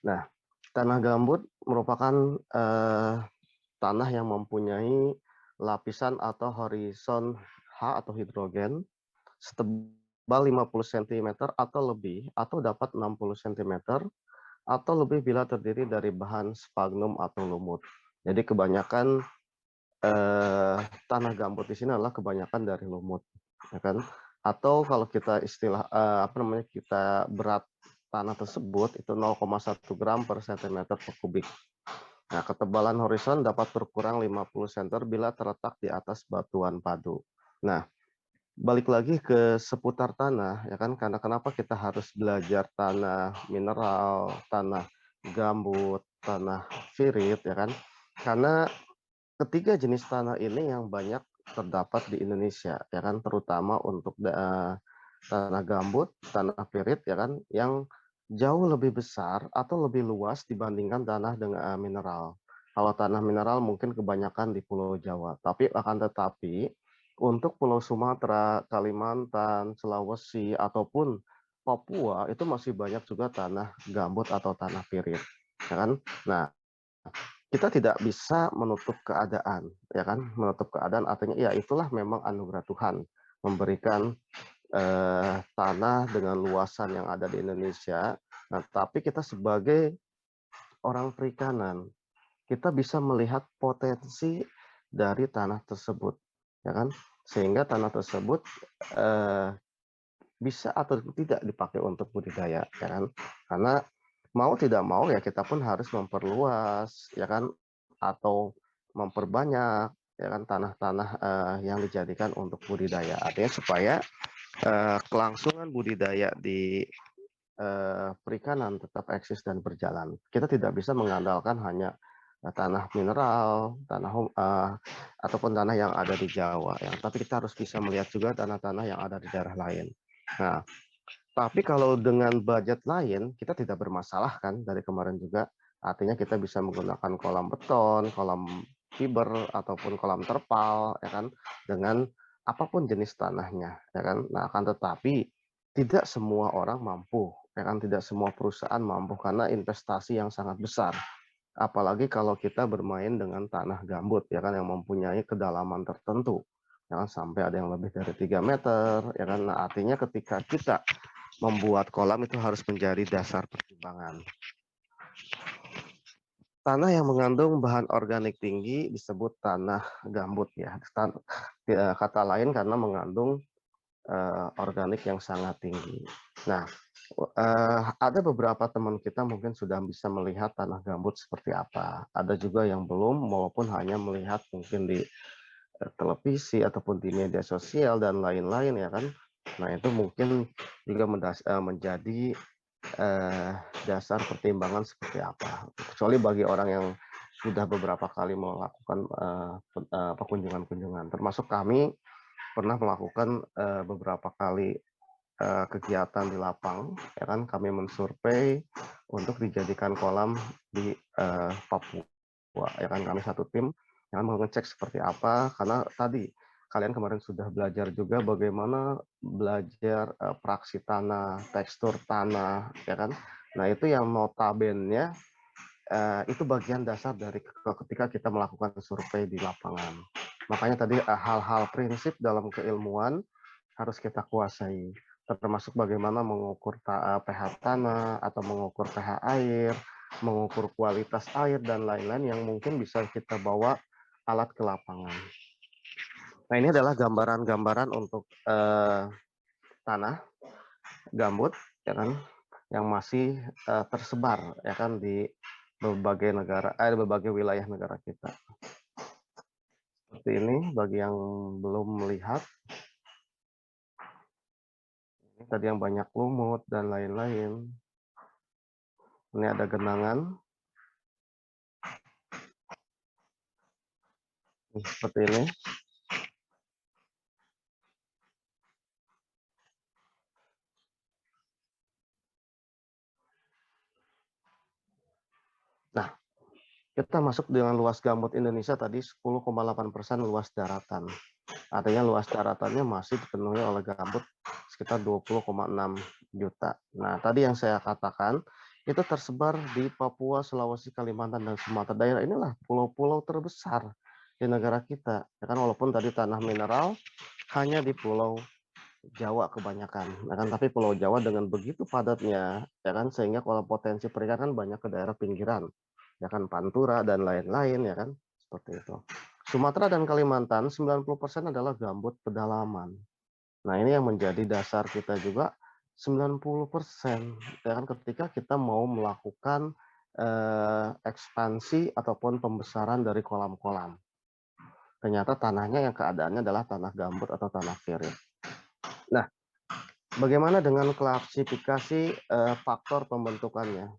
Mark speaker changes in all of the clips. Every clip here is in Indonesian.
Speaker 1: Nah, tanah gambut merupakan tanah yang mempunyai lapisan atau horizon H atau hidrogen setebal 50 sentimeter atau lebih, atau dapat 60 sentimeter atau lebih bila terdiri dari bahan sphagnum atau lumut. Jadi kebanyakan tanah gambut di sini adalah kebanyakan dari lumut, ya kan? Atau kalau kita kita berat tanah tersebut itu 0,1 gram per sentimeter per kubik. Nah, ketebalan horizon dapat berkurang 50 cm bila terletak di atas batuan padu. Nah, balik lagi ke seputar tanah, ya kan? Karena kenapa kita harus belajar tanah mineral, tanah gambut, tanah virit, ya kan? Karena ketiga jenis tanah ini yang banyak terdapat di Indonesia, ya kan? Terutama untuk tanah gambut, tanah virit, ya kan? Yang jauh lebih besar atau lebih luas dibandingkan tanah dengan mineral. Kalau tanah mineral mungkin kebanyakan di Pulau Jawa, tapi akan tetapi untuk Pulau Sumatera, Kalimantan, Sulawesi, ataupun Papua itu masih banyak juga tanah gambut atau tanah virit, ya kan? Nah, kita tidak bisa menutup keadaan, ya kan? Menutup keadaan artinya ya itulah memang anugerah Tuhan memberikan tanah dengan luasan yang ada di Indonesia. Nah, tapi kita sebagai orang perikanan, kita bisa melihat potensi dari tanah tersebut, ya kan? Sehingga tanah tersebut eh, bisa atau tidak dipakai untuk budidaya, ya kan? Karena mau tidak mau ya kita pun harus memperluas, ya kan? Atau memperbanyak, ya kan, tanah-tanah yang dijadikan untuk budidaya. Artinya supaya kelangsungan budidaya di perikanan tetap eksis dan berjalan. Kita tidak bisa mengandalkan hanya tanah mineral, ataupun tanah yang ada di Jawa, ya. Tapi kita harus bisa melihat juga tanah-tanah yang ada di daerah lain. Nah, tapi kalau dengan budget lain, kita tidak bermasalah kan dari kemarin juga. Artinya kita bisa menggunakan kolam beton, kolam fiber, ataupun kolam terpal, ya kan, dengan apapun jenis tanahnya, ya kan. Nah, akan tetapi tidak semua orang mampu, ya kan, tidak semua perusahaan mampu karena investasi yang sangat besar. Apalagi kalau kita bermain dengan tanah gambut, ya kan, yang mempunyai kedalaman tertentu, ya kan, sampai ada yang lebih dari 3 meter, ya kan. Nah, artinya ketika kita membuat kolam itu harus menjadi dasar pertimbangan. Tanah yang mengandung bahan organik tinggi disebut tanah gambut, ya. Kata lain karena mengandung organik yang sangat tinggi. Nah, ada beberapa teman kita mungkin sudah bisa melihat tanah gambut seperti apa. Ada juga yang belum, walaupun hanya melihat mungkin di televisi ataupun di media sosial dan lain-lain, ya kan. Nah, itu mungkin juga menjadi dasar pertimbangan seperti apa. Kecuali bagi orang yang sudah beberapa kali melakukan kunjungan-kunjungan, termasuk kami pernah melakukan beberapa kali kegiatan di lapang, ya kan, kami mensurvei untuk dijadikan kolam di Papua, ya kan, kami satu tim yang mengecek seperti apa, karena tadi kalian kemarin sudah belajar juga bagaimana belajar praksi tanah, tekstur tanah, ya kan. Nah, itu yang notabene itu bagian dasar dari ketika kita melakukan survei di lapangan. Makanya tadi hal-hal prinsip dalam keilmuan harus kita kuasai, termasuk bagaimana mengukur pH tanah atau mengukur pH air, mengukur kualitas air dan lain-lain yang mungkin bisa kita bawa alat ke lapangan. Nah, ini adalah gambaran-gambaran untuk tanah gambut, ya kan, yang masih tersebar, ya kan, di berbagai negara, berbagai wilayah negara kita. Seperti ini bagi yang belum melihat. Ini tadi yang banyak lumut dan lain-lain. Ini ada genangan. Seperti ini. Nah, kita masuk dengan luas gambut Indonesia tadi 10,8% luas daratan. Artinya luas daratannya masih dipenuhi oleh gambut sekitar 20,6 juta. Nah, tadi yang saya katakan, itu tersebar di Papua, Sulawesi, Kalimantan, dan Sumatera. Daerah inilah pulau-pulau terbesar di negara kita. Ya kan, walaupun tadi tanah mineral hanya di Pulau Jawa kebanyakan, ya kan, tapi Pulau Jawa dengan begitu padatnya, ya kan, sehingga kalau potensi perikanan banyak ke daerah pinggiran, ya kan, Pantura dan lain-lain, ya kan, seperti itu. Sumatera dan Kalimantan 90% adalah gambut pedalaman. Nah, ini yang menjadi dasar kita juga 90%, ya kan, ketika kita mau melakukan ekspansi ataupun pembesaran dari kolam-kolam. Ternyata tanahnya yang keadaannya adalah tanah gambut atau tanah kering. Nah, bagaimana dengan klasifikasi faktor pembentukannya?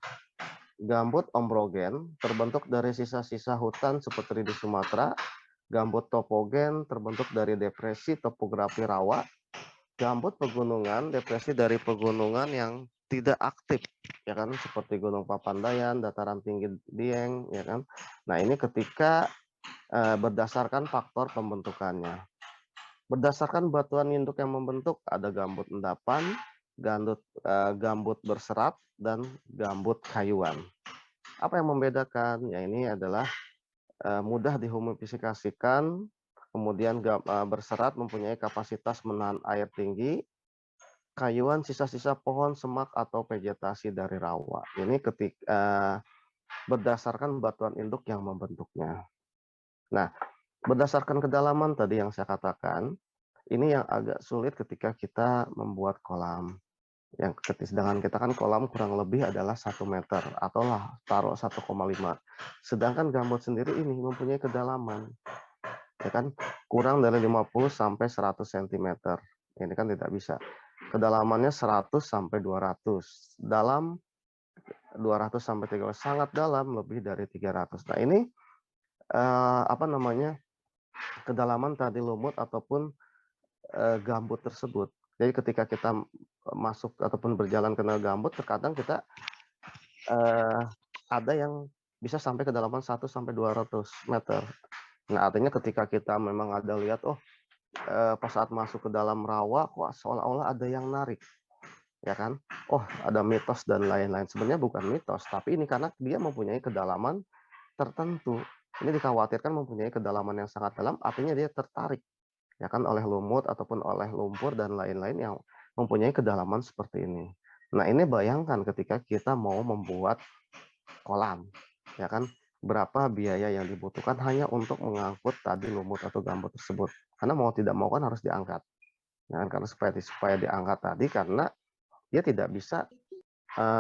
Speaker 1: Gambut ombrogen terbentuk dari sisa-sisa hutan seperti di Sumatera. Gambut topogen terbentuk dari depresi topografi rawa. Gambut pegunungan, depresi dari pegunungan yang tidak aktif, ya kan, seperti Gunung Papandayan, dataran tinggi Dieng, ya kan. Nah, ini ketika berdasarkan faktor pembentukannya. Berdasarkan batuan induk yang membentuk, ada gambut endapan, gambut berserat, dan gambut kayuan. Apa yang membedakan? Ya, ini adalah mudah dihumidifikasikan, kemudian berserat mempunyai kapasitas menahan air tinggi, kayuan sisa-sisa pohon, semak, atau vegetasi dari rawa. Ini ketika berdasarkan batuan induk yang membentuknya. Nah, berdasarkan kedalaman tadi yang saya katakan, ini yang agak sulit ketika kita membuat kolam. Yang sedangkan kita kan kolam kurang lebih adalah 1 meter atau lah taruh 1,5. Sedangkan gambut sendiri ini mempunyai kedalaman, ya kan, kurang dari 50 sampai 100 cm. Ini kan tidak bisa. Kedalamannya 100 sampai 200. Dalam 200 sampai 300, sangat dalam, lebih dari 300. Nah, ini apa namanya? Kedalaman tadi lumut ataupun gambut tersebut. Jadi ketika kita masuk ataupun berjalan ke gambut, terkadang kita ada yang bisa sampai kedalaman 1 sampai 200 meter. Nah, artinya ketika kita memang ada lihat, oh, pas saat masuk ke dalam rawa, kok seolah-olah ada yang narik, ya kan? Oh, ada mitos dan lain-lain. Sebenarnya bukan mitos, tapi ini karena dia mempunyai kedalaman tertentu. Ini dikhawatirkan mempunyai kedalaman yang sangat dalam, artinya dia tertarik, ya kan, oleh lumut ataupun oleh lumpur dan lain-lain yang mempunyai kedalaman seperti ini. Nah, ini bayangkan ketika kita mau membuat kolam, ya kan, berapa biaya yang dibutuhkan hanya untuk mengangkut tadi lumut atau gambut tersebut. Karena mau tidak mau kan harus diangkat. Ya kan, karena supaya diangkat tadi karena dia tidak bisa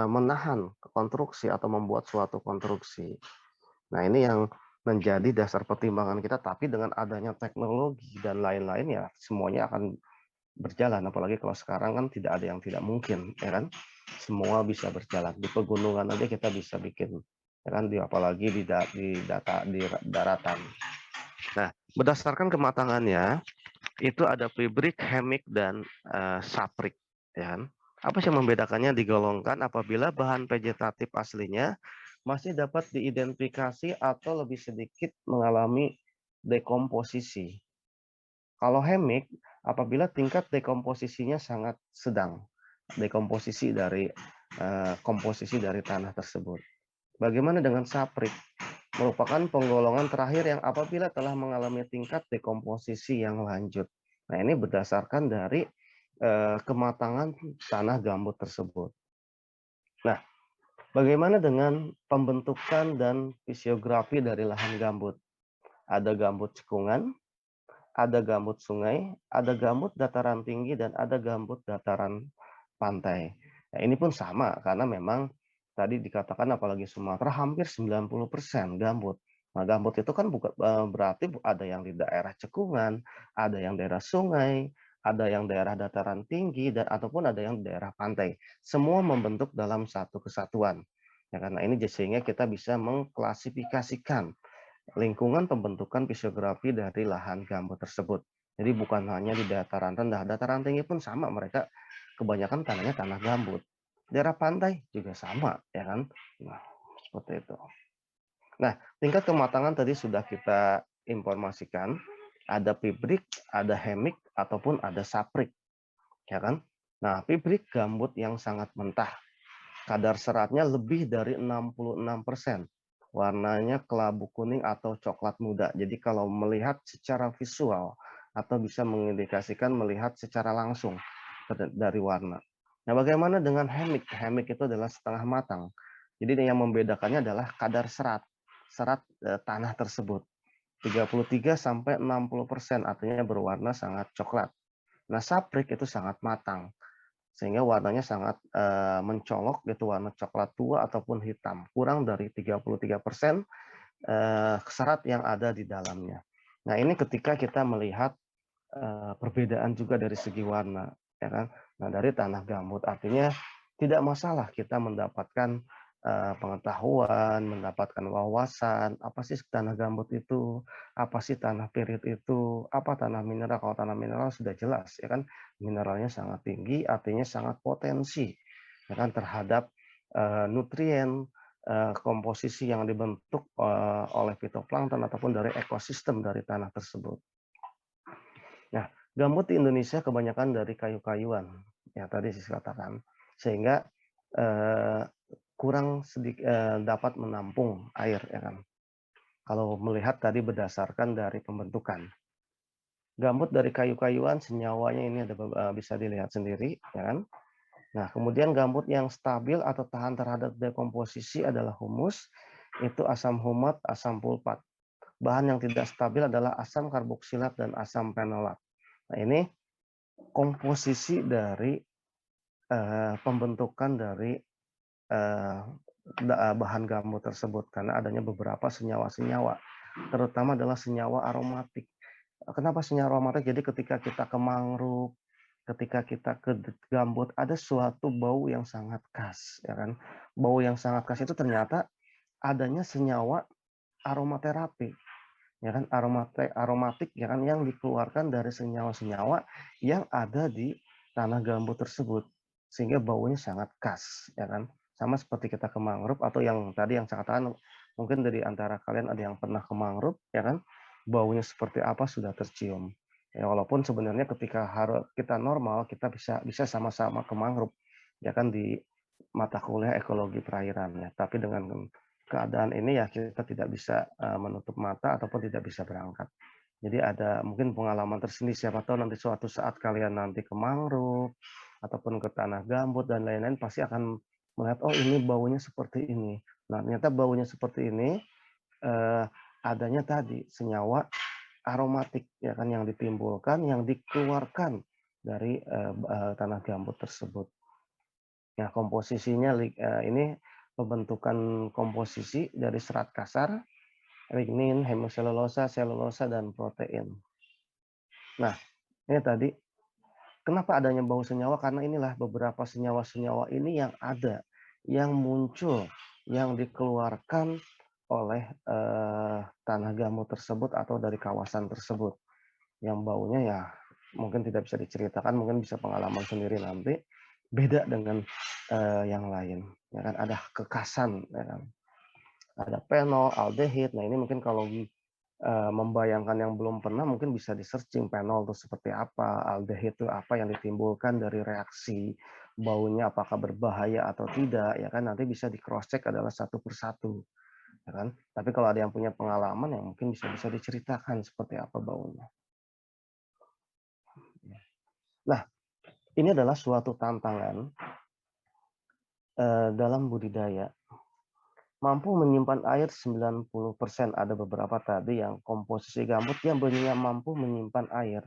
Speaker 1: menahan konstruksi atau membuat suatu konstruksi. Nah, ini yang menjadi dasar pertimbangan kita, tapi dengan adanya teknologi dan lain-lain ya semuanya akan berjalan, apalagi kalau sekarang kan tidak ada yang tidak mungkin, ya kan? Semua bisa berjalan. Di pegunungan aja kita bisa bikin, ya kan? Apalagi di daratan. Nah, berdasarkan kematangannya itu ada fibrik, hemik, dan saprik, ya kan? Apa sih yang membedakannya? Digolongkan apabila bahan vegetatif aslinya masih dapat diidentifikasi atau lebih sedikit mengalami dekomposisi. Kalau hemik, apabila tingkat dekomposisinya sangat sedang, dekomposisi dari komposisi dari tanah tersebut. Bagaimana dengan saprik? Merupakan penggolongan terakhir yang apabila telah mengalami tingkat dekomposisi yang lanjut. Nah, ini berdasarkan dari kematangan tanah gambut tersebut. Nah, bagaimana dengan pembentukan dan fisiografi dari lahan gambut? Ada gambut cekungan, ada gambut sungai, ada gambut dataran tinggi, dan ada gambut dataran pantai. Nah, ini pun sama, karena memang tadi dikatakan apalagi Sumatera hampir 90% gambut. Nah, gambut itu kan bukan berarti ada yang di daerah cekungan, ada yang daerah sungai, ada yang daerah dataran tinggi, dan ataupun ada yang daerah pantai. Semua membentuk dalam satu kesatuan. Ya, karena ini sehingga kita bisa mengklasifikasikan lingkungan pembentukan fisiografi dari lahan gambut tersebut. Jadi bukan hanya di dataran rendah, dataran tinggi pun sama, mereka kebanyakan tanahnya tanah gambut. Daerah pantai juga sama, ya kan? Nah, seperti itu. Nah, tingkat kematangan tadi sudah kita informasikan, ada fibrik, ada hemik, ataupun ada saprik, ya kan? Nah, fibrik gambut yang sangat mentah. Kadar seratnya lebih dari 66%. Warnanya kelabu kuning atau coklat muda. Jadi kalau melihat secara visual atau bisa mengindikasikan melihat secara langsung dari warna. Nah, bagaimana dengan hemik? Hemik itu adalah setengah matang. Jadi yang membedakannya adalah kadar serat tanah tersebut. 33 sampai 60% artinya berwarna sangat coklat. Nah, saprik itu sangat matang sehingga warnanya sangat mencolok gitu, warna coklat tua ataupun hitam, kurang dari 33% serat yang ada di dalamnya. Nah, ini ketika kita melihat perbedaan juga dari segi warna, ya kan? Nah, dari tanah gambut artinya tidak masalah kita mendapatkan pengetahuan, mendapatkan wawasan, apa sih tanah gambut itu, apa sih tanah pirit itu, apa tanah mineral. Kalau tanah mineral sudah jelas, ya kan, mineralnya sangat tinggi, artinya sangat potensi, ya kan, terhadap nutrien, komposisi yang dibentuk oleh fitoplankton ataupun dari ekosistem dari tanah tersebut. Nah, gambut di Indonesia kebanyakan dari kayu-kayuan, ya tadi saya katakan, sehingga eh, kurang dapat menampung air, ya kan. Kalau melihat tadi berdasarkan dari pembentukan. Gambut dari kayu-kayuan senyawanya ini ada bisa dilihat sendiri, ya kan. Nah, kemudian gambut yang stabil atau tahan terhadap dekomposisi adalah humus, itu asam humat, asam pulpat. Bahan yang tidak stabil adalah asam karboksilat dan asam fenolat. Nah, ini komposisi dari pembentukan dari bahan gambut tersebut karena adanya beberapa senyawa-senyawa, terutama adalah senyawa aromatik. Kenapa senyawa aromatik? Jadi ketika kita ke mangrove, ketika kita ke gambut, ada suatu bau yang sangat khas, ya kan? Bau yang sangat khas itu ternyata adanya senyawa aromaterapi, ya kan? Aromatik, ya kan, yang dikeluarkan dari senyawa-senyawa yang ada di tanah gambut tersebut, sehingga baunya sangat khas, ya kan? Sama seperti kita ke mangrove atau yang tadi yang saya katakan, mungkin dari antara kalian ada yang pernah ke mangrove, ya kan? Baunya seperti apa sudah tercium. Ya, walaupun sebenarnya ketika kita normal, kita bisa sama-sama ke mangrove, ya kan, di mata kuliah ekologi perairan, ya. Tapi dengan keadaan ini ya kita tidak bisa menutup mata ataupun tidak bisa berangkat. Jadi ada mungkin pengalaman tersendiri, siapa tahu nanti suatu saat kalian nanti ke mangrove ataupun ke tanah gambut dan lain-lain pasti akan melihat, oh ini baunya seperti ini. Nah, ternyata baunya seperti ini adanya tadi senyawa aromatik, ya kan, yang ditimbulkan, yang dikeluarkan dari tanah gambut tersebut. Ya, komposisinya ini pembentukan komposisi dari serat kasar, lignin, hemoselulosa, selulosa, dan protein. Nah, ini tadi kenapa adanya bau senyawa? Karena inilah beberapa senyawa-senyawa ini yang ada, yang muncul, yang dikeluarkan oleh tanah gambut tersebut atau dari kawasan tersebut. Yang baunya ya mungkin tidak bisa diceritakan, mungkin bisa pengalaman sendiri nanti. Beda dengan yang lain, ya kan, ada kekasan, ya kan, ada penol, aldehid. Nah, ini mungkin kalau membayangkan yang belum pernah mungkin bisa di searching penol itu seperti apa, aldehid itu apa yang ditimbulkan dari reaksi, baunya apakah berbahaya atau tidak, ya kan, nanti bisa di cross check adalah satu persatu, ya kan. Tapi kalau ada yang punya pengalaman yang mungkin bisa diceritakan seperti apa baunya. Nah, ini adalah suatu tantangan dalam budidaya. Mampu menyimpan air 90%, ada beberapa tadi yang komposisi gambut yang mampu menyimpan air.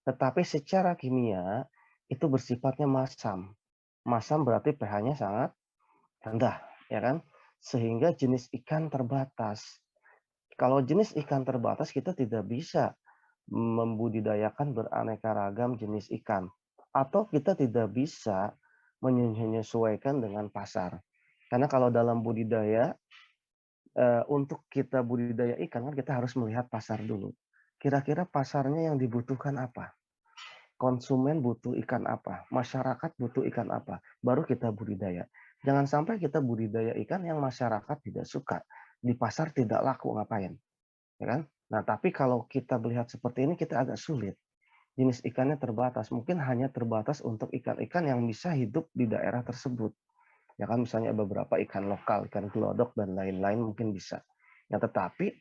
Speaker 1: Tetapi secara kimia itu bersifatnya masam. Masam berarti pH-nya sangat rendah, ya kan? Sehingga jenis ikan terbatas. Kalau jenis ikan terbatas, kita tidak bisa membudidayakan beraneka ragam jenis ikan. Atau kita tidak bisa menyesuaikan dengan pasar. Karena kalau dalam budidaya, untuk kita budidaya ikan kan kita harus melihat pasar dulu. Kira-kira pasarnya yang dibutuhkan apa? Konsumen butuh ikan apa? Masyarakat butuh ikan apa? Baru kita budidaya. Jangan sampai kita budidaya ikan yang masyarakat tidak suka. Di pasar tidak laku, ngapain? Ya kan? Nah, tapi kalau kita melihat seperti ini kita agak sulit. Jenis ikannya terbatas. Mungkin hanya terbatas untuk ikan-ikan yang bisa hidup di daerah tersebut. Ya kan misalnya beberapa ikan lokal, ikan gelodok dan lain-lain mungkin bisa. Ya tetapi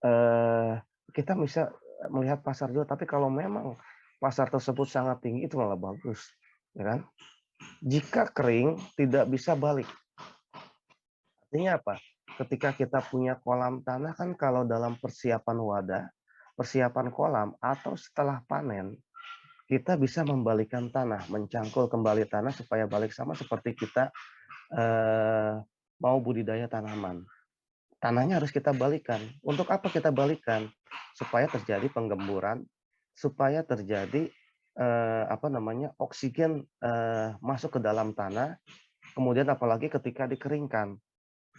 Speaker 1: eh, kita bisa melihat pasar juga. Tapi kalau memang pasar tersebut sangat tinggi itu malah bagus, ya kan? Jika kering tidak bisa balik. Artinya apa? Ketika kita punya kolam tanah kan kalau dalam persiapan wadah, persiapan kolam atau setelah panen, kita bisa membalikan tanah, mencangkul kembali tanah supaya balik sama seperti kita mau budidaya tanaman. Tanahnya harus kita balikan. Untuk apa kita balikan? Supaya terjadi penggemburan, supaya terjadi oksigen masuk ke dalam tanah. Kemudian apalagi ketika dikeringkan,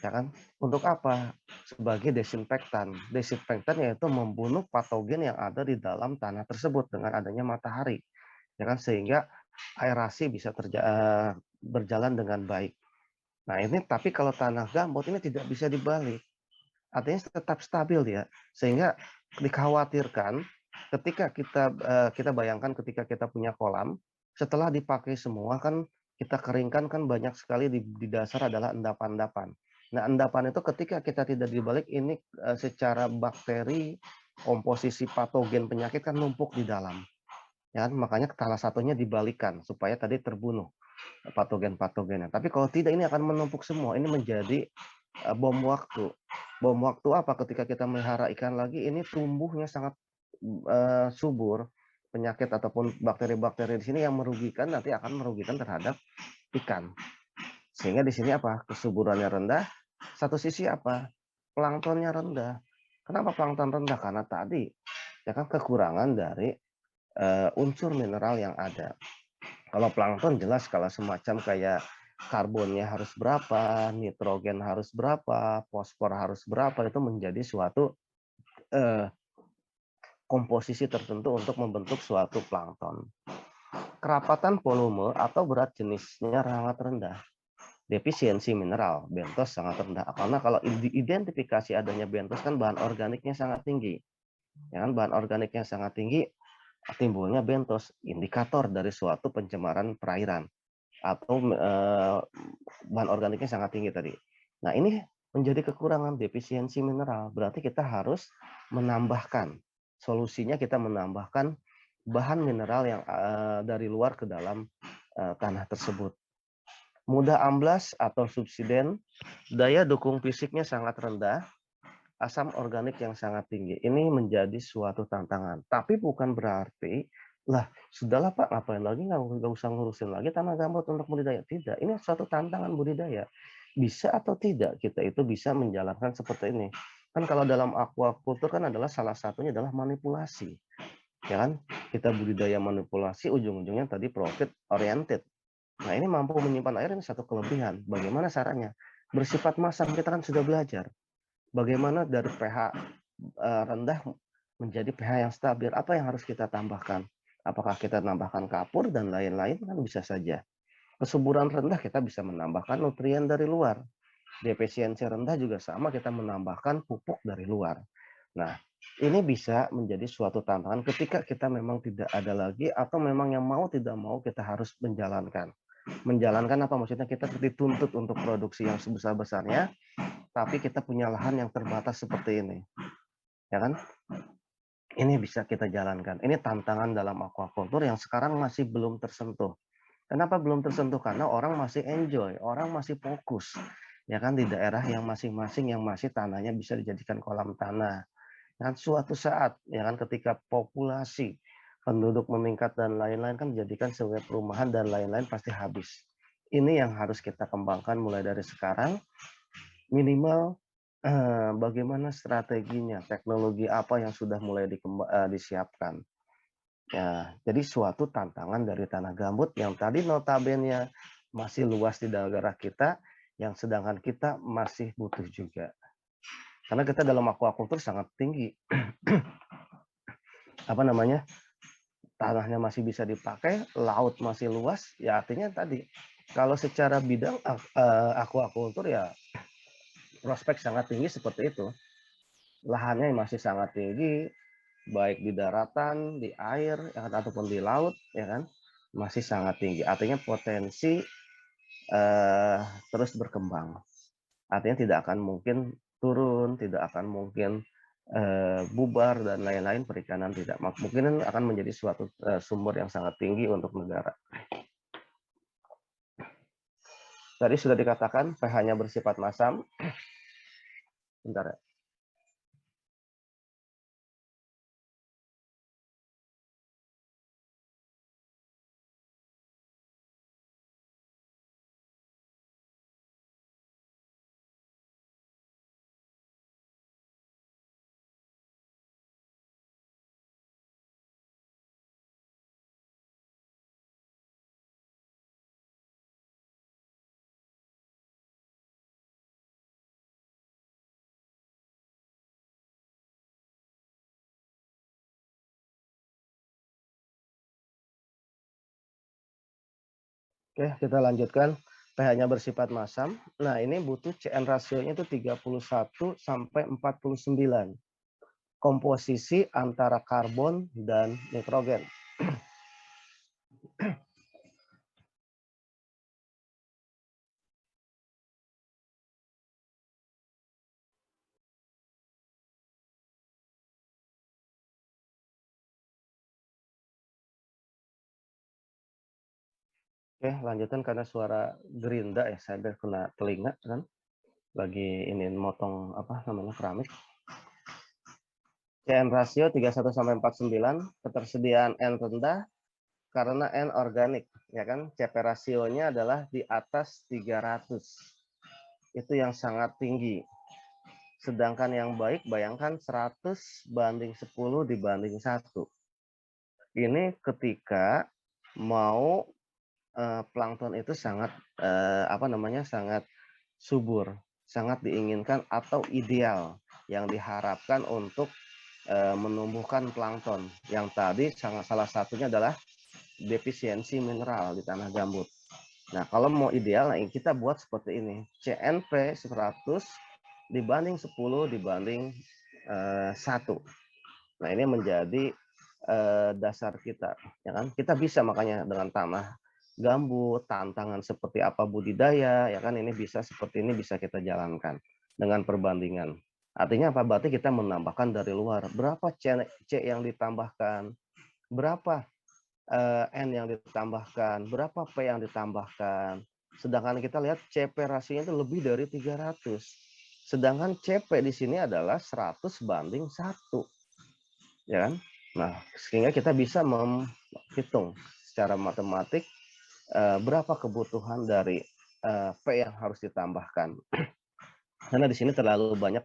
Speaker 1: ya kan? Untuk apa? Sebagai desinfektan. Desinfektan yaitu membunuh patogen yang ada di dalam tanah tersebut dengan adanya matahari, ya kan? Sehingga aerasi bisa berjalan dengan baik. Nah ini tapi kalau tanah gambut ini tidak bisa dibalik, artinya tetap stabil ya, sehingga dikhawatirkan ketika kita bayangkan ketika kita punya kolam, setelah dipakai semua kan kita keringkan kan banyak sekali di dasar adalah endapan-endapan. Nah endapan itu ketika kita tidak dibalik ini secara bakteri komposisi patogen penyakit kan numpuk di dalam, ya kan? Makanya salah satunya dibalikan supaya tadi terbunuh patogen-patogennya. Tapi kalau tidak ini akan menumpuk semua. Ini menjadi bom waktu. Bom waktu apa? Ketika kita melihara ikan lagi, ini tumbuhnya sangat subur. Penyakit ataupun bakteri-bakteri di sini yang merugikan nanti akan merugikan terhadap ikan. Sehingga di sini apa? Kesuburannya rendah. Satu sisi apa? Planktonnya rendah. Kenapa plankton rendah? Karena tadi ya kan kekurangan dari unsur mineral yang ada. Kalau plankton jelas kalau semacam kayak karbonnya harus berapa, nitrogen harus berapa, fosfor harus berapa, itu menjadi suatu eh, komposisi tertentu untuk membentuk suatu plankton. Kerapatan volume atau berat jenisnya sangat rendah. Defisiensi mineral, bentos sangat rendah. Karena kalau diidentifikasi adanya bentos kan bahan organiknya sangat tinggi. Ya kan, bahan organiknya sangat tinggi, timbulnya bentos, indikator dari suatu pencemaran perairan atau bahan organiknya sangat tinggi tadi. Nah, ini menjadi kekurangan defisiensi mineral. Berarti kita harus menambahkan. Solusinya kita menambahkan bahan mineral yang dari luar ke dalam tanah tersebut. Mudah amblas atau subsiden, daya dukung fisiknya sangat rendah, asam organik yang sangat tinggi. Ini menjadi suatu tantangan. Tapi bukan berarti, lah sudahlah Pak, ngapain lagi nggak usah ngurusin lagi tanah gambut untuk budidaya. Tidak, ini suatu tantangan budidaya. Bisa atau tidak kita itu bisa menjalankan seperti ini. Kan kalau dalam aquaculture kan adalah salah satunya adalah manipulasi. Ya kan? Kita budidaya manipulasi ujung-ujungnya tadi profit oriented. Nah, ini mampu menyimpan air ini satu kelebihan. Bagaimana caranya? Bersifat masam kita kan sudah belajar. Bagaimana dari pH rendah menjadi pH yang stabil? Apa yang harus kita tambahkan? Apakah kita tambahkan kapur dan lain-lain? Kan bisa saja. Kesuburan rendah kita bisa menambahkan nutrien dari luar. Defisiensi rendah juga sama, kita menambahkan pupuk dari luar. Nah, ini bisa menjadi suatu tantangan ketika kita memang tidak ada lagi atau memang yang mau tidak mau kita harus menjalankan. Menjalankan apa maksudnya? Kita dituntut untuk produksi yang sebesar-besarnya, tapi kita punya lahan yang terbatas seperti ini. Ya kan? Ini bisa kita jalankan. Ini tantangan dalam aquaculture yang sekarang masih belum tersentuh. Kenapa belum tersentuh? Karena orang masih enjoy, orang masih fokus. Ya kan, di daerah yang masing-masing yang masih tanahnya bisa dijadikan kolam tanah. Dan suatu saat ya kan ketika populasi penduduk meningkat dan lain-lain kan menjadikan sebuah perumahan dan lain-lain pasti habis. Ini yang harus kita kembangkan mulai dari sekarang, minimal bagaimana strateginya, teknologi apa yang sudah mulai disiapkan. Ya, jadi suatu tantangan dari tanah gambut yang tadi notabene masih luas di daerah kita, yang sedangkan kita masih butuh juga. Karena kita dalam aquaculture sangat tinggi. Apa namanya? Tanahnya masih bisa dipakai, laut masih luas, ya artinya tadi kalau secara bidang aquaculture ya prospek sangat tinggi seperti itu. Lahannya masih sangat tinggi, baik di daratan, di air, ya kan, ataupun di laut, ya kan, masih sangat tinggi. Artinya potensi terus berkembang. Artinya tidak akan mungkin turun, tidak akan mungkin bubar dan lain-lain, perikanan tidak. Mungkin akan menjadi suatu sumber yang sangat tinggi untuk negara. Tadi sudah dikatakan pH-nya bersifat masam. Bentar ya. Oke, kita lanjutkan. pH-nya bersifat masam. Nah, ini butuh CN rasionya itu 31 sampai 49. Komposisi antara karbon dan nitrogen. Oke, lanjutkan karena suara gerinda ya, saya kena telinga kan. Lagi ini motong apa namanya keramik. CN rasio 31 sampai 49, ketersediaan N rendah karena N organik, ya kan? CP rasionya adalah di atas 300. Itu yang sangat tinggi. Sedangkan yang baik bayangkan 100 banding 10 dibanding 1. Ini ketika mau plankton itu sangat sangat subur, sangat diinginkan atau ideal yang diharapkan untuk menumbuhkan plankton. Yang tadi salah satunya adalah defisiensi mineral di tanah gambut. Nah, kalau mau ideal, nah kita buat seperti ini. CNP 100 dibanding 10 dibanding 1. Nah, ini menjadi dasar kita, ya kan? Kita bisa makanya dengan tanah gambut, tantangan seperti apa budidaya, ya kan? Ini bisa seperti ini bisa kita jalankan dengan perbandingan. Artinya apa? Berarti kita menambahkan dari luar. Berapa C yang ditambahkan? Berapa N yang ditambahkan? Berapa P yang ditambahkan? Sedangkan kita lihat CP rasionya itu lebih dari 300. Sedangkan CP di sini adalah 100 banding 1. Ya kan? Nah, sehingga kita bisa menghitung secara matematik berapa kebutuhan dari P yang harus ditambahkan. Karena di sini terlalu banyak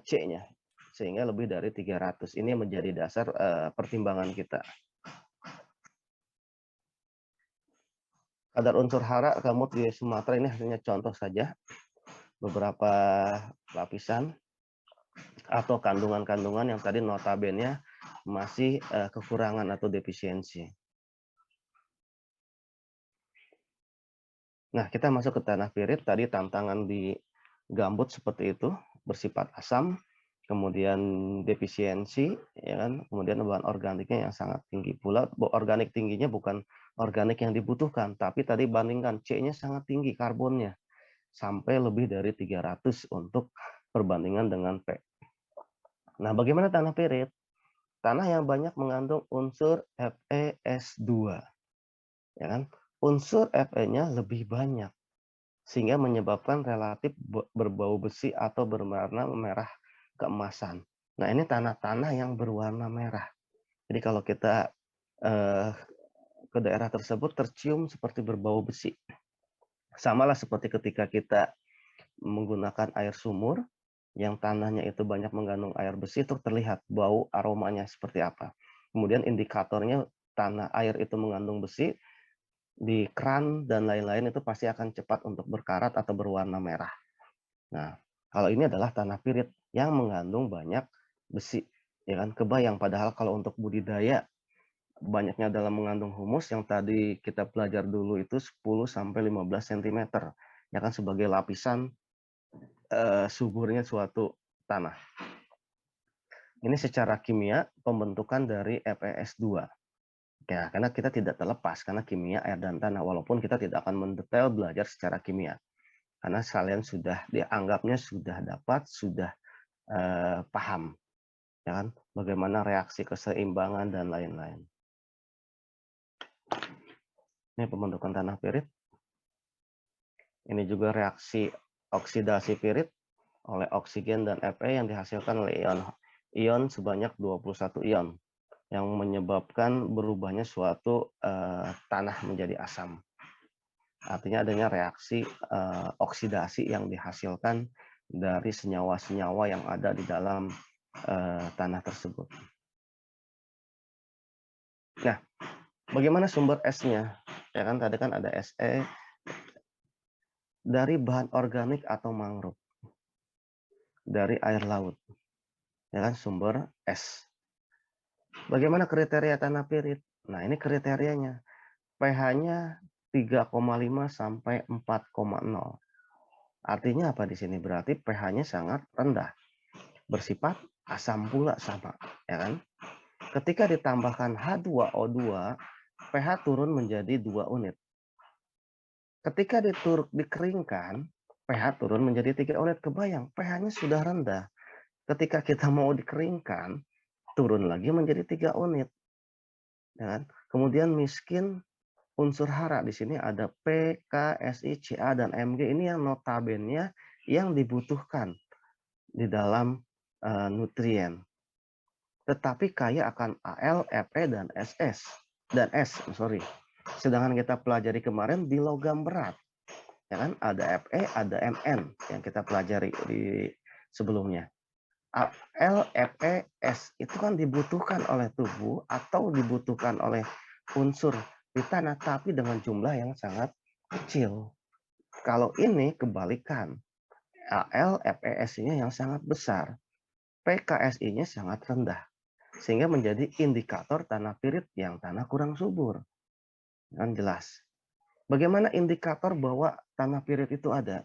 Speaker 1: C-nya, sehingga lebih dari 300. Ini menjadi dasar pertimbangan kita. Kadar unsur hara gamut di Sumatera ini hanya contoh saja. Beberapa lapisan atau kandungan-kandungan yang tadi notabene masih kekurangan atau defisiensi. Nah, kita masuk ke tanah pirit. Tadi tantangan di gambut seperti itu, bersifat asam, kemudian defisiensi, ya kan? Kemudian bahan organiknya yang sangat tinggi pula. Organik tingginya bukan organik yang dibutuhkan, tapi tadi bandingkan C-nya sangat tinggi karbonnya, sampai lebih dari 300 untuk perbandingan dengan P. Nah, bagaimana tanah pirit? Tanah yang banyak mengandung unsur FeS2, ya kan? Unsur Fe-nya lebih banyak, sehingga menyebabkan relatif berbau besi atau berwarna merah keemasan. Nah, ini tanah-tanah yang berwarna merah. Jadi kalau kita ke daerah tersebut tercium seperti berbau besi. Samalah seperti ketika kita menggunakan air sumur, yang tanahnya itu banyak mengandung air besi, itu terlihat bau aromanya seperti apa. Kemudian indikatornya tanah air itu mengandung besi, di keran dan lain-lain itu pasti akan cepat untuk berkarat atau berwarna merah. Nah, kalau ini adalah tanah pirit yang mengandung banyak besi, ya kan? Kebayang padahal kalau untuk budidaya banyaknya dalam mengandung humus yang tadi kita belajar dulu itu 10 sampai 15 cm, ya kan, sebagai lapisan suburnya suatu tanah. Ini secara kimia pembentukan dari FeS2. Ya, karena kita tidak terlepas karena kimia air dan tanah walaupun kita tidak akan mendetail belajar secara kimia. Karena kalian sudah dianggapnya sudah dapat, sudah paham, ya kan? Bagaimana reaksi keseimbangan dan lain-lain. Ini pembentukan tanah pirit. Ini juga reaksi oksidasi pirit oleh oksigen dan Fe yang dihasilkan oleh ion sebanyak 21 ion yang menyebabkan berubahnya suatu tanah menjadi asam. Artinya adanya reaksi oksidasi yang dihasilkan dari senyawa-senyawa yang ada di dalam tanah tersebut. Nah, bagaimana sumber esnya? Ya kan tadi kan ada Se dari bahan organik atau mangrove, dari air laut, ya kan sumber es. Bagaimana kriteria tanah pirit? Nah, ini kriterianya. pH-nya 3,5 sampai 4,0. Artinya apa di sini? Berarti pH-nya sangat rendah. Bersifat asam pula sama, ya kan? Ketika ditambahkan H2O2, pH turun menjadi 2 unit. Ketika dikeringkan, pH turun menjadi 3 unit. Kebayang, pH-nya sudah rendah. Ketika kita mau dikeringkan, turun lagi menjadi 3 unit. Ya kan? Kemudian miskin unsur hara di sini ada P, K, Si, Ca, dan Mg. Ini yang notabene yang dibutuhkan di dalam nutrien. Tetapi kaya akan Al, Fe, dan SS. Dan S, sorry. Sedangkan kita pelajari kemarin di logam berat. Ya kan? Ada Fe, ada Mn yang kita pelajari di sebelumnya. L, Fe, S itu kan dibutuhkan oleh tubuh atau dibutuhkan oleh unsur di tanah, tapi dengan jumlah yang sangat kecil. Kalau ini kebalikan, Al, Fe, S-nya yang sangat besar, PKSI-nya sangat rendah, sehingga menjadi indikator tanah pirit yang tanah kurang subur. Kan jelas. Bagaimana indikator bahwa tanah pirit itu ada?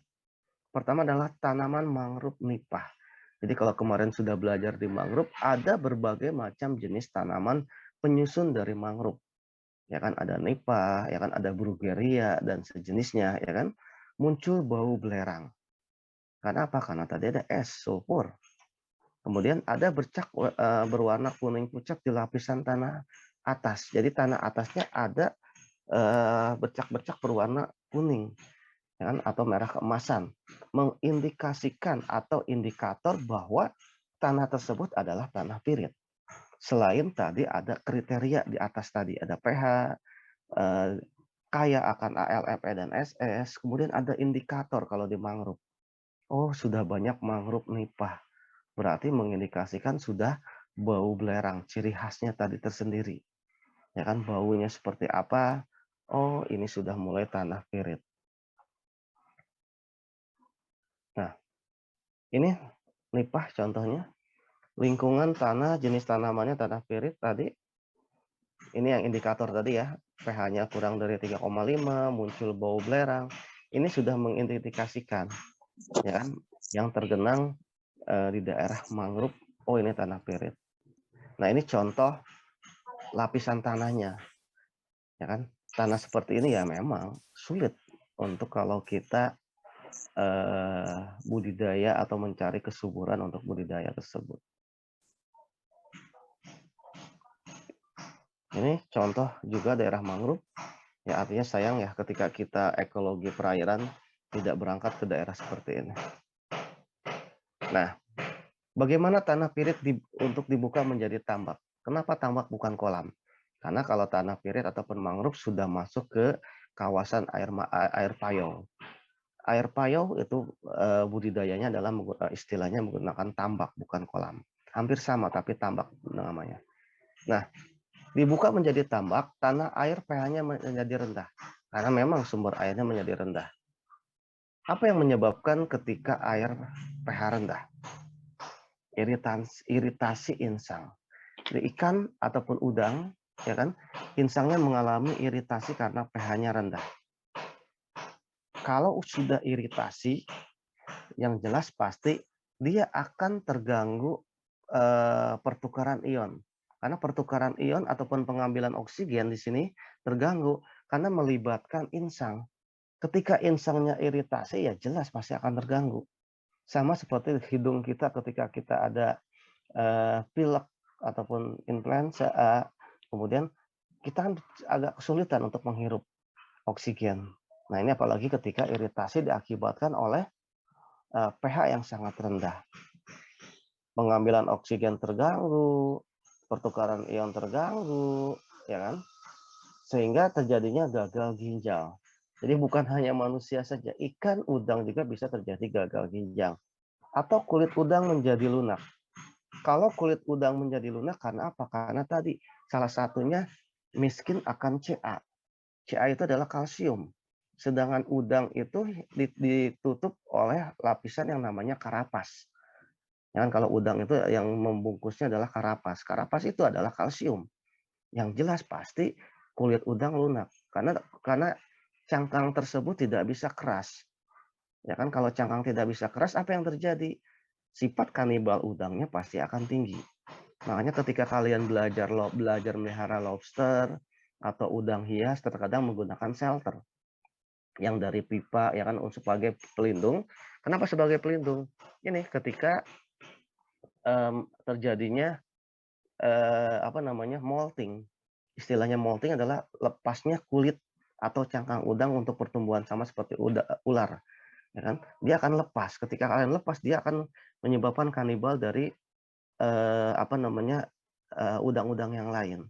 Speaker 1: Pertama adalah tanaman mangrove nipah. Jadi kalau kemarin sudah belajar di mangrove, ada berbagai macam jenis tanaman penyusun dari mangrove. Ya kan ada nipah, ya kan ada brugueria dan sejenisnya, ya kan. Muncul bau belerang. Karena apa? Karena tadi ada es, sulfur. Kemudian ada bercak berwarna kuning pucat di lapisan tanah atas. Jadi tanah atasnya ada bercak-bercak berwarna kuning, ya kan, atau merah keemasan, mengindikasikan atau indikator bahwa tanah tersebut adalah tanah pirit. Selain tadi ada kriteria di atas tadi, ada pH, kaya akan Al, Fe, dan SS, kemudian ada indikator kalau di mangrove. Oh, sudah banyak mangrove nipah. Berarti mengindikasikan sudah bau belerang, ciri khasnya tadi tersendiri. Ya kan, baunya seperti apa? Oh, ini sudah mulai tanah pirit. Nah, ini nipah contohnya. Lingkungan tanah, jenis tanamannya tanah pirit tadi. Ini yang indikator tadi ya. pH-nya kurang dari 3,5, muncul bau belerang. Ini sudah mengindikasikan, ya kan, yang tergenang di daerah mangrove. Oh, ini tanah pirit. Nah, ini contoh lapisan tanahnya. Ya kan? Tanah seperti ini ya memang sulit untuk kalau kita budidaya atau mencari kesuburan untuk budidaya tersebut. Ini contoh juga daerah mangrove. Ya artinya sayang ya ketika kita ekologi perairan tidak berangkat ke daerah seperti ini. Nah, bagaimana tanah pirit untuk dibuka menjadi tambak? Kenapa tambak bukan kolam? Karena kalau tanah pirit ataupun mangrove sudah masuk ke kawasan air payau. Air payau itu budidayanya adalah istilahnya menggunakan tambak, bukan kolam. Hampir sama, tapi tambak namanya. Nah, dibuka menjadi tambak, tanah air pH-nya menjadi rendah. Karena memang sumber airnya menjadi rendah. Apa yang menyebabkan ketika air pH rendah? Iritasi insang. Jadi ikan ataupun udang, ya kan, insangnya mengalami iritasi karena pH-nya rendah. Kalau sudah iritasi, yang jelas pasti dia akan terganggu pertukaran ion. Karena pertukaran ion ataupun pengambilan oksigen di sini terganggu karena melibatkan insang. Ketika insangnya iritasi, ya jelas pasti akan terganggu. Sama seperti hidung kita ketika kita ada pilek ataupun influenza, kemudian kita kan agak kesulitan untuk menghirup oksigen. Nah, ini apalagi ketika iritasi diakibatkan oleh pH yang sangat rendah. Pengambilan oksigen terganggu, pertukaran ion terganggu, ya kan? Sehingga terjadinya gagal ginjal. Jadi bukan hanya manusia saja, ikan, udang juga bisa terjadi gagal ginjal. Atau kulit udang menjadi lunak. Kalau kulit udang menjadi lunak karena apa? Karena tadi salah satunya miskin akan Ca. Ca itu adalah kalsium. Sedangkan udang itu ditutup oleh lapisan yang namanya karapas. Ya kan, kalau udang itu yang membungkusnya adalah karapas. Karapas itu adalah kalsium. Yang jelas pasti kulit udang lunak karena cangkang tersebut tidak bisa keras. Ya kan, kalau cangkang tidak bisa keras, apa yang terjadi? Sifat kanibal udangnya pasti akan tinggi. Makanya ketika kalian belajar melihara lobster atau udang hias, terkadang menggunakan shelter yang dari pipa, ya kan, sebagai pelindung. Kenapa sebagai pelindung? Ini ketika terjadinya molting. Istilahnya molting adalah lepasnya kulit atau cangkang udang untuk pertumbuhan, sama seperti ular, ya kan? Dia akan lepas. Ketika kalian lepas, dia akan menyebabkan kanibal dari udang-udang yang lain.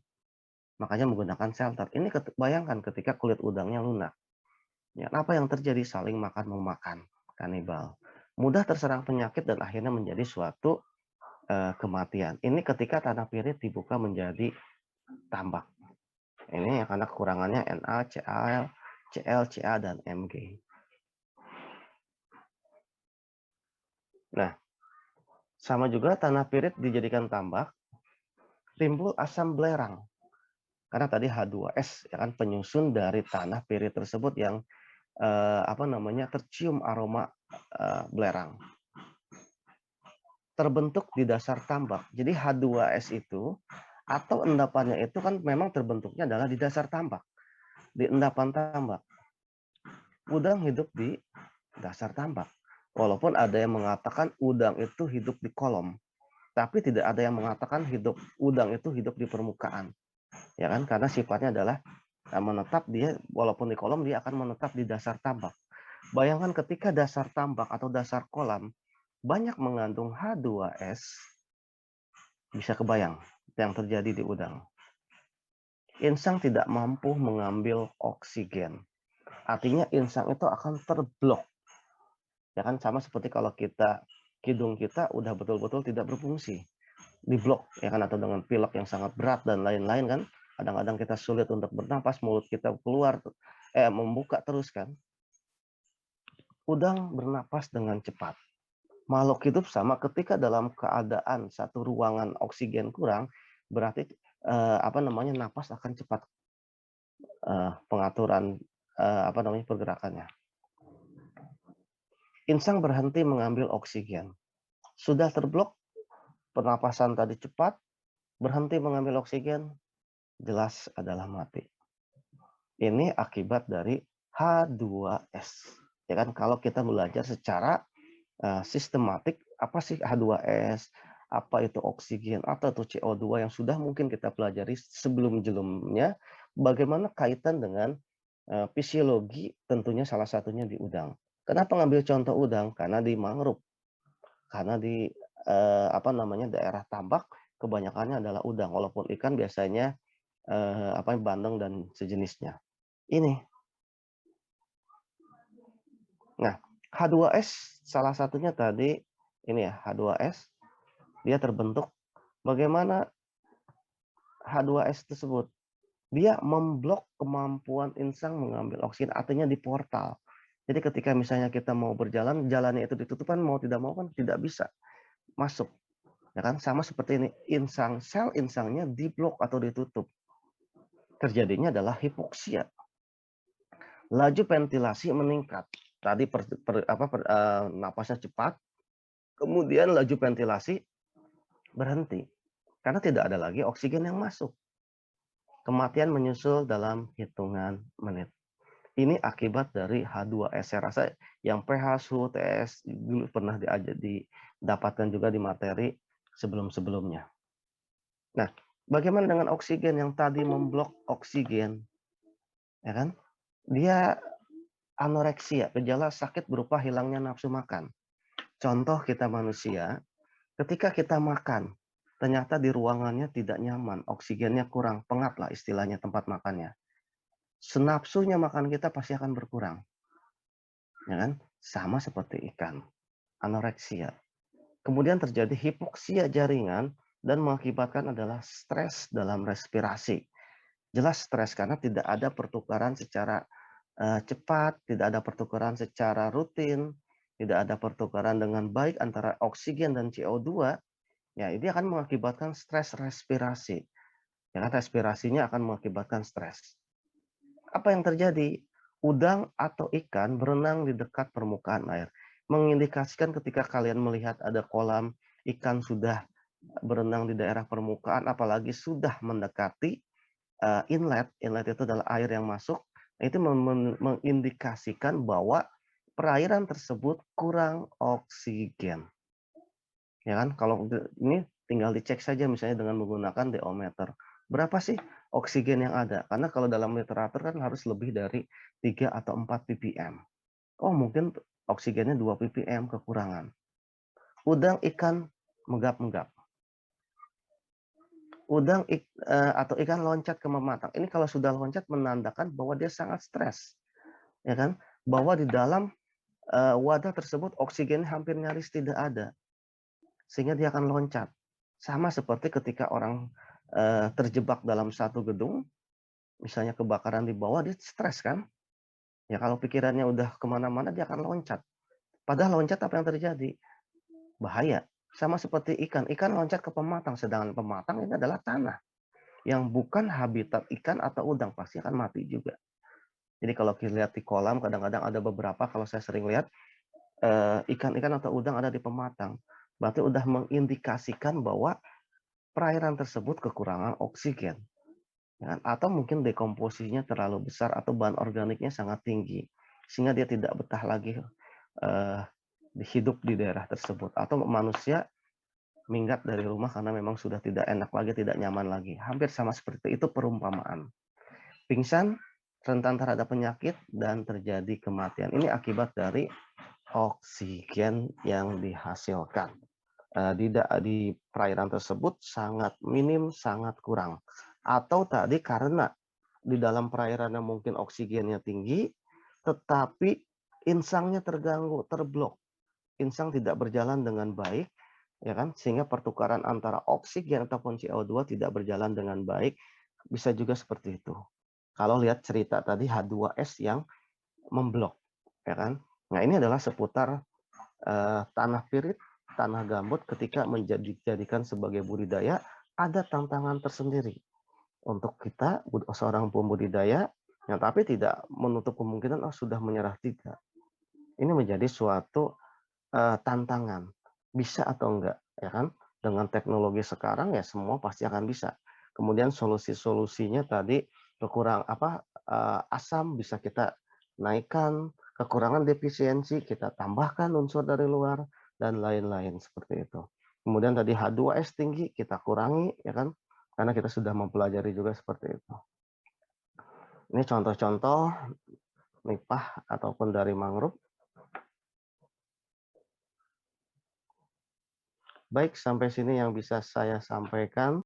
Speaker 1: Makanya menggunakan shelter. Ini bayangkan ketika kulit udangnya lunak. Ya, apa yang terjadi? Saling makan memakan, kanibal. Mudah terserang penyakit dan akhirnya menjadi suatu kematian. Ini ketika tanah pirit dibuka menjadi tambak. Ini karena kekurangannya Na, Cal, Cl, Ca, dan Mg. Nah, sama juga tanah pirit dijadikan tambak, timbul asam belerang. Karena tadi H2S, ya kan, penyusun dari tanah pirit tersebut yang tercium aroma belerang. Terbentuk di dasar tambak. Jadi H2S itu atau endapannya itu kan memang terbentuknya adalah di dasar tambak, di endapan tambak. Udang hidup di dasar tambak. Walaupun ada yang mengatakan udang itu hidup di kolom, tapi tidak ada yang mengatakan udang itu hidup di permukaan. Ya kan? Karena sifatnya adalah menetap, dia walaupun di kolom dia akan menetap di dasar tambak. Bayangkan ketika dasar tambak atau dasar kolam banyak mengandung H2S, bisa kebayang yang terjadi di udang. Insang tidak mampu mengambil oksigen. Artinya insang itu akan terblok. Ya kan, sama seperti kalau hidung kita udah betul-betul tidak berfungsi, diblok, ya kan, atau dengan pilek yang sangat berat dan lain-lain kan. Kadang-kadang kita sulit untuk bernapas, mulut kita membuka terus kan. Udang bernapas dengan cepat. Makhluk hidup sama, ketika dalam keadaan satu ruangan oksigen kurang, berarti napas akan cepat, pengaturan pergerakannya. Insang berhenti mengambil oksigen. Sudah terblok, pernapasan tadi cepat, berhenti mengambil oksigen, jelas adalah mati. Ini akibat dari H2S. Ya kan, kalau kita belajar secara sistematik, apa sih H2S, apa itu oksigen, atau itu CO2 yang sudah mungkin kita pelajari sebelum-sebelumnya, bagaimana kaitan dengan fisiologi, tentunya salah satunya di udang. Kenapa ngambil contoh udang? Karena di mangrove, karena di daerah tambak kebanyakannya adalah udang, walaupun ikan biasanya bandeng dan sejenisnya. Ini. Nah, H2S salah satunya tadi ini ya, H2S dia terbentuk. Bagaimana H2S tersebut? Dia memblok kemampuan insang mengambil oksigen, artinya di portal. Jadi ketika misalnya kita mau berjalan, jalannya itu ditutup kan, mau tidak mau kan tidak bisa masuk. Ya kan, sama seperti ini, sel insangnya diblok atau ditutup. Terjadinya adalah hipoksia. Laju ventilasi meningkat. Tadi napasnya cepat, kemudian laju ventilasi berhenti. karena tidak ada lagi oksigen yang masuk. Kematian menyusul dalam hitungan menit. Ini akibat dari H2S. Saya rasa yang pH, suhu, TS dulu pernah didapatkan juga di materi sebelum-sebelumnya. Nah, bagaimana dengan oksigen yang tadi memblok oksigen? Ya kan? Dia anoreksia, gejala sakit berupa hilangnya nafsu makan. Contoh kita manusia, ketika kita makan, ternyata di ruangannya tidak nyaman, oksigennya kurang, pengap lah istilahnya tempat makannya. Senapsunya makan kita pasti akan berkurang. Ya kan? Sama seperti ikan, anoreksia. Kemudian terjadi hipoksia jaringan dan mengakibatkan adalah stres dalam respirasi. Jelas stres karena tidak ada pertukaran secara cepat, tidak ada pertukaran secara rutin, tidak ada pertukaran dengan baik antara oksigen dan CO2, ya ini akan mengakibatkan stres respirasi. Ya kan, respirasinya akan mengakibatkan stres. Apa yang terjadi? Udang atau ikan berenang di dekat permukaan air. Mengindikasikan ketika kalian melihat ada kolam ikan sudah berenang di daerah permukaan, apalagi sudah mendekati inlet. Inlet itu adalah air yang masuk. Itu mengindikasikan bahwa perairan tersebut kurang oksigen. Ya kan? Kalau ini tinggal dicek saja misalnya dengan menggunakan deometer. Berapa sih oksigen yang ada? Karena kalau dalam literatur kan harus lebih dari 3 atau 4 ppm. Oh, mungkin oksigennya 2 ppm kekurangan. Udang ikan menggap-menggap. Udang atau ikan loncat ke mematang. Ini kalau sudah loncat menandakan bahwa dia sangat stres. Ya kan? Bahwa di dalam wadah tersebut oksigen hampir nyaris tidak ada. Sehingga dia akan loncat. Sama seperti ketika orang terjebak dalam satu gedung, misalnya kebakaran di bawah, dia stres kan? Ya kalau pikirannya udah kemana-mana, dia akan loncat. Padahal loncat apa yang terjadi? Bahaya. Sama seperti ikan. Ikan loncat ke pematang, sedangkan pematang ini adalah tanah. Yang bukan habitat ikan atau udang, pasti akan mati juga. Jadi kalau kita lihat di kolam, kadang-kadang ada beberapa, kalau saya sering lihat, ikan-ikan atau udang ada di pematang. Berarti udah mengindikasikan bahwa perairan tersebut kekurangan oksigen. Ya, atau mungkin dekomposisinya terlalu besar atau bahan organiknya sangat tinggi. Sehingga dia tidak betah lagi hidup di daerah tersebut. Atau manusia minggat dari rumah karena memang sudah tidak enak lagi, tidak nyaman lagi. Hampir sama seperti itu perumpamaan. Pingsan, rentan terhadap penyakit, dan terjadi kematian. Ini akibat dari oksigen yang dihasilkan. Di perairan tersebut sangat minim, sangat kurang. Atau tadi karena di dalam perairan yang mungkin oksigennya tinggi, tetapi insangnya terganggu, terblok. Insang tidak berjalan dengan baik, ya kan? Sehingga pertukaran antara oksigen ataupun CO2 tidak berjalan dengan baik. Bisa juga seperti itu. Kalau lihat cerita tadi H2S yang memblok, ya kan? Nah, ini adalah seputar tanah pirit, tanah gambut ketika menjadikan sebagai budidaya, ada tantangan tersendiri untuk kita seorang pembudidaya, yang tapi tidak menutup kemungkinan sudah menyerah, tidak. Ini menjadi suatu tantangan, bisa atau enggak, ya kan? Dengan teknologi sekarang ya semua pasti akan bisa. Kemudian solusi-solusinya tadi asam bisa kita naikkan, kekurangan defisiensi kita tambahkan unsur dari luar dan lain-lain seperti itu. Kemudian tadi H2S tinggi kita kurangi, ya kan? Karena kita sudah mempelajari juga seperti itu. Ini contoh-contoh nipah ataupun dari mangrove. Baik, sampai sini yang bisa saya sampaikan.